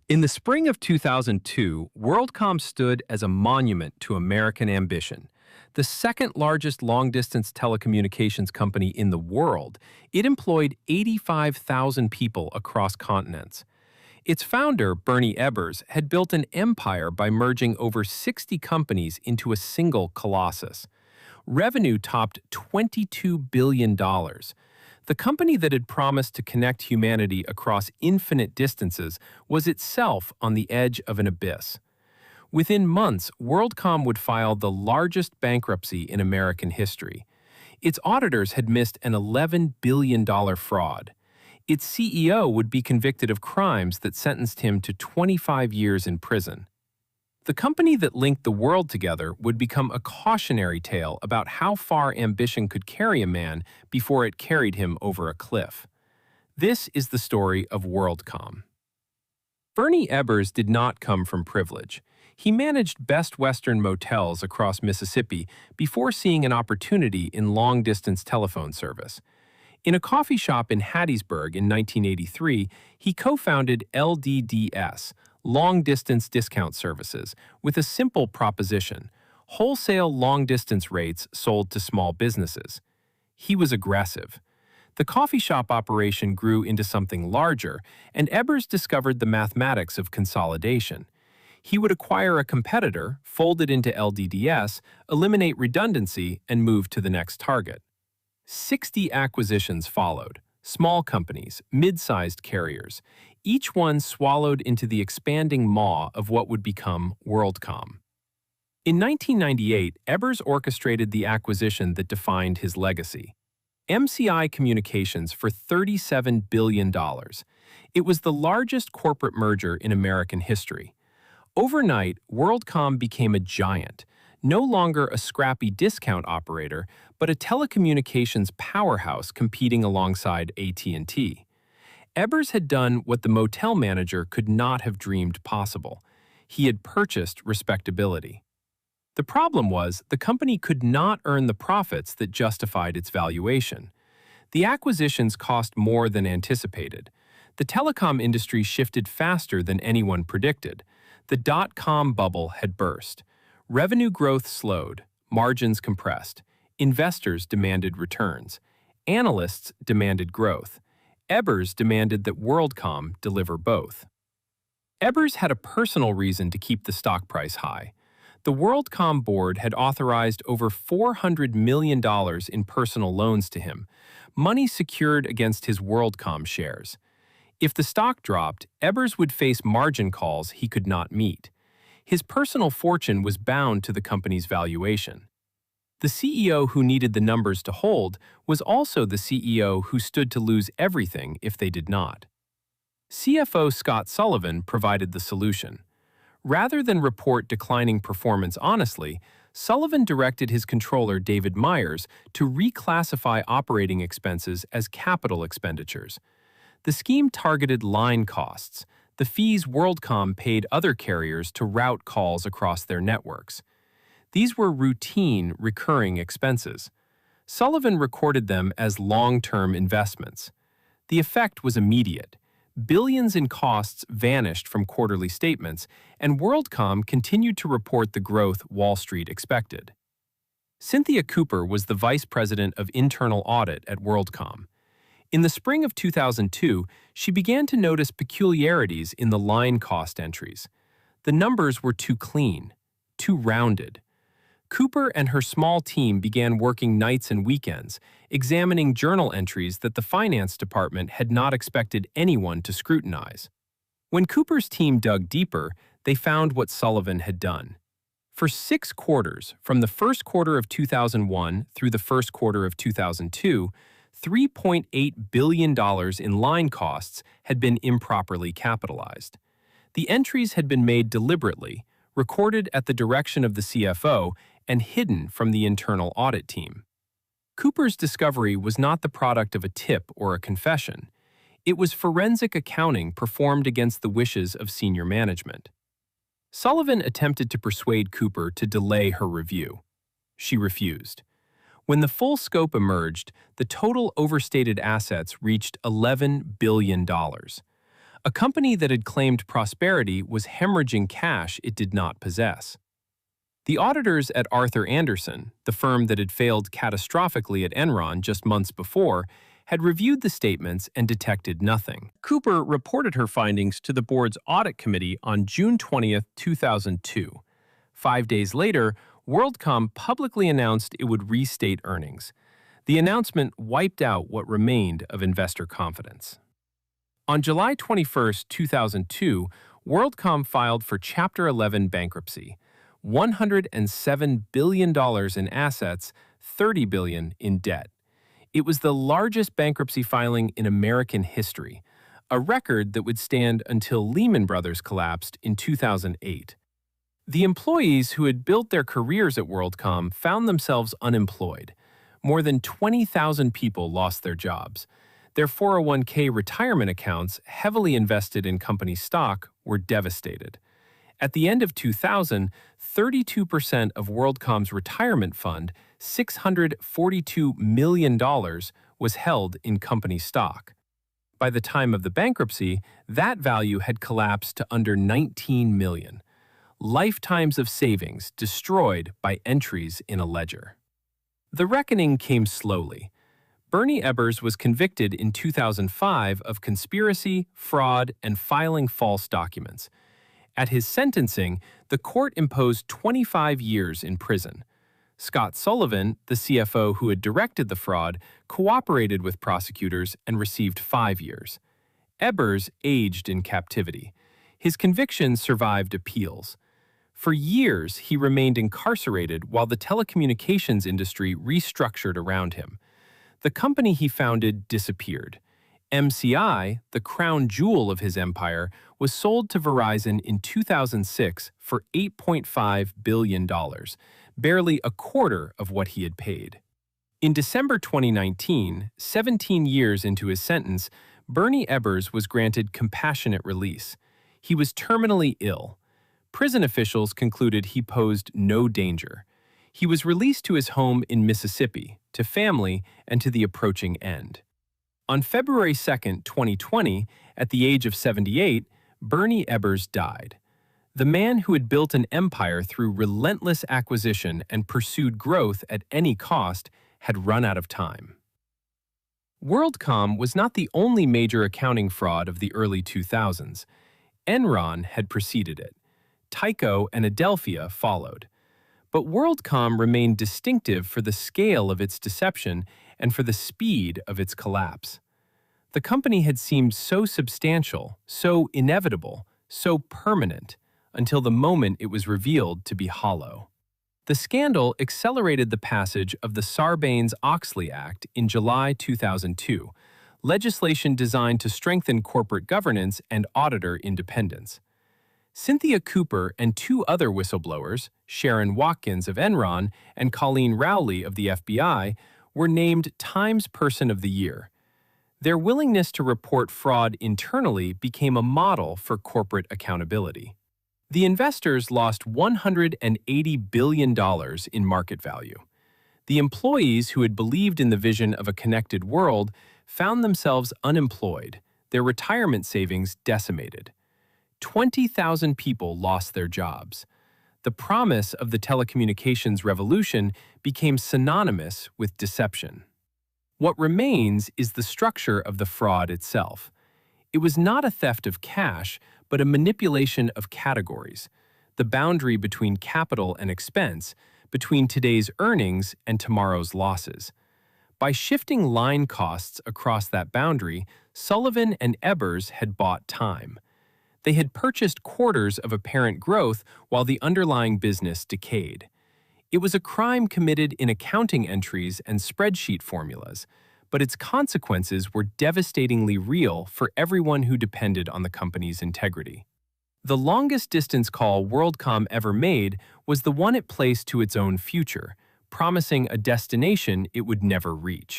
In the spring of 2002, WorldCom stood as a monument to American ambition. The second largest long-distance telecommunications company in the world, it employed 85,000 people across continents. Its founder, Bernie Ebbers, had built an empire by merging over 60 companies into a single colossus. Revenue topped $22 billion. The company that had promised to connect humanity across infinite distances was itself on the edge of an abyss. Within months, WorldCom would file the largest bankruptcy in American history. Its auditors had missed an $11 billion fraud. Its CEO would be convicted of crimes that sentenced him to 25 years in prison. The company that linked the world together would become a cautionary tale about how far ambition could carry a man before it carried him over a cliff. This is the story of WorldCom. Bernie Ebbers did not come from privilege. He managed Best Western motels across Mississippi before seeing an opportunity in long-distance telephone service. In a coffee shop in Hattiesburg in 1983, he co-founded LDDS, Long-Distance Discount Services, with a simple proposition: wholesale long-distance rates sold to small businesses. He was aggressive. The coffee shop operation grew into something larger, and Ebbers discovered the mathematics of consolidation. He would acquire a competitor, fold it into LDDS, eliminate redundancy, and move to the next target. 60 acquisitions followed, small companies, mid-sized carriers, each one swallowed into the expanding maw of what would become WorldCom. In 1998, Ebbers orchestrated the acquisition that defined his legacy. MCI Communications for $37 billion. It was the largest corporate merger in American history. Overnight, WorldCom became a giant, no longer a scrappy discount operator, but a telecommunications powerhouse competing alongside AT&T. Ebbers had done what the motel manager could not have dreamed possible. He had purchased respectability. The problem was, the company could not earn the profits that justified its valuation. The acquisitions cost more than anticipated. The telecom industry shifted faster than anyone predicted. The dot-com bubble had burst. Revenue growth slowed, margins compressed. Investors demanded returns. Analysts demanded growth. Ebbers demanded that WorldCom deliver both. Ebbers had a personal reason to keep the stock price high. The WorldCom board had authorized over $400 million in personal loans to him, money secured against his WorldCom shares. If the stock dropped, Ebbers would face margin calls he could not meet. His personal fortune was bound to the company's valuation. The CEO who needed the numbers to hold was also the CEO who stood to lose everything if they did not. CFO Scott Sullivan provided the solution. Rather than report declining performance honestly, Sullivan directed his controller David Myers to reclassify operating expenses as capital expenditures. The scheme targeted line costs, the fees WorldCom paid other carriers to route calls across their networks. These were routine, recurring expenses. Sullivan recorded them as long-term investments. The effect was immediate. Billions in costs vanished from quarterly statements, and WorldCom continued to report the growth Wall Street expected. Cynthia Cooper was the vice president of internal audit at WorldCom. In the spring of 2002, she began to notice peculiarities in the line cost entries. The numbers were too clean, too rounded. Cooper and her small team began working nights and weekends, examining journal entries that the finance department had not expected anyone to scrutinize. When Cooper's team dug deeper, they found what Sullivan had done. For 6 quarters, from the first quarter of 2001 through the first quarter of 2002, $3.8 billion in line costs had been improperly capitalized. The entries had been made deliberately, recorded at the direction of the CFO, and hidden from the internal audit team. Cooper's discovery was not the product of a tip or a confession. It was forensic accounting performed against the wishes of senior management. Sullivan attempted to persuade Cooper to delay her review. She refused. When the full scope emerged, the total overstated assets reached $11 billion. A company that had claimed prosperity was hemorrhaging cash it did not possess. The auditors at Arthur Andersen, the firm that had failed catastrophically at Enron just months before, had reviewed the statements and detected nothing. Cooper reported her findings to the board's audit committee on June 20, 2002. 5 days later, WorldCom publicly announced it would restate earnings. The announcement wiped out what remained of investor confidence. On July 21, 2002, WorldCom filed for Chapter 11 bankruptcy. $107 billion in assets, $30 billion in debt. It was the largest bankruptcy filing in American history, a record that would stand until Lehman Brothers collapsed in 2008. The employees who had built their careers at WorldCom found themselves unemployed. More than 20,000 people lost their jobs. Their 401k retirement accounts, heavily invested in company stock, were devastated. At the end of 2000, 32% of WorldCom's retirement fund, $642 million, was held in company stock. By the time of the bankruptcy, that value had collapsed to under $19 million. Lifetimes of savings destroyed by entries in a ledger. The reckoning came slowly. Bernie Ebbers was convicted in 2005 of conspiracy, fraud, and filing false documents. At his sentencing, the court imposed 25 years in prison. Scott Sullivan, the CFO who had directed the fraud, cooperated with prosecutors and received 5 years. Ebbers aged in captivity. His conviction survived appeals. For years, he remained incarcerated while the telecommunications industry restructured around him. The company he founded disappeared. MCI, the crown jewel of his empire, was sold to Verizon in 2006 for $8.5 billion, barely a quarter of what he had paid. In December 2019, 17 years into his sentence, Bernie Ebbers was granted compassionate release. He was terminally ill. Prison officials concluded he posed no danger. He was released to his home in Mississippi, to family, and to the approaching end. On February 2, 2020, at the age of 78, Bernie Ebbers died. The man who had built an empire through relentless acquisition and pursued growth at any cost had run out of time. WorldCom was not the only major accounting fraud of the early 2000s. Enron had preceded it. Tyco and Adelphia followed. But WorldCom remained distinctive for the scale of its deception and for the speed of its collapse. The company had seemed so substantial, so inevitable, so permanent, until the moment it was revealed to be hollow. The scandal accelerated the passage of the Sarbanes-Oxley Act in July 2002, legislation designed to strengthen corporate governance and auditor independence. Cynthia Cooper and 2 other whistleblowers, Sharon Watkins of Enron and Colleen Rowley of the FBI, were named Times Person of the Year. Their willingness to report fraud internally became a model for corporate accountability. The investors lost $180 billion in market value. The employees who had believed in the vision of a connected world found themselves unemployed, their retirement savings decimated. 20,000 people lost their jobs. The promise of the telecommunications revolution became synonymous with deception. What remains is the structure of the fraud itself. It was not a theft of cash, but a manipulation of categories, the boundary between capital and expense, between today's earnings and tomorrow's losses. By shifting line costs across that boundary, Sullivan and Ebbers had bought time. They had purchased quarters of apparent growth while the underlying business decayed. It was a crime committed in accounting entries and spreadsheet formulas, but its consequences were devastatingly real for everyone who depended on the company's integrity. The longest distance call WorldCom ever made was the one it placed to its own future, promising a destination it would never reach.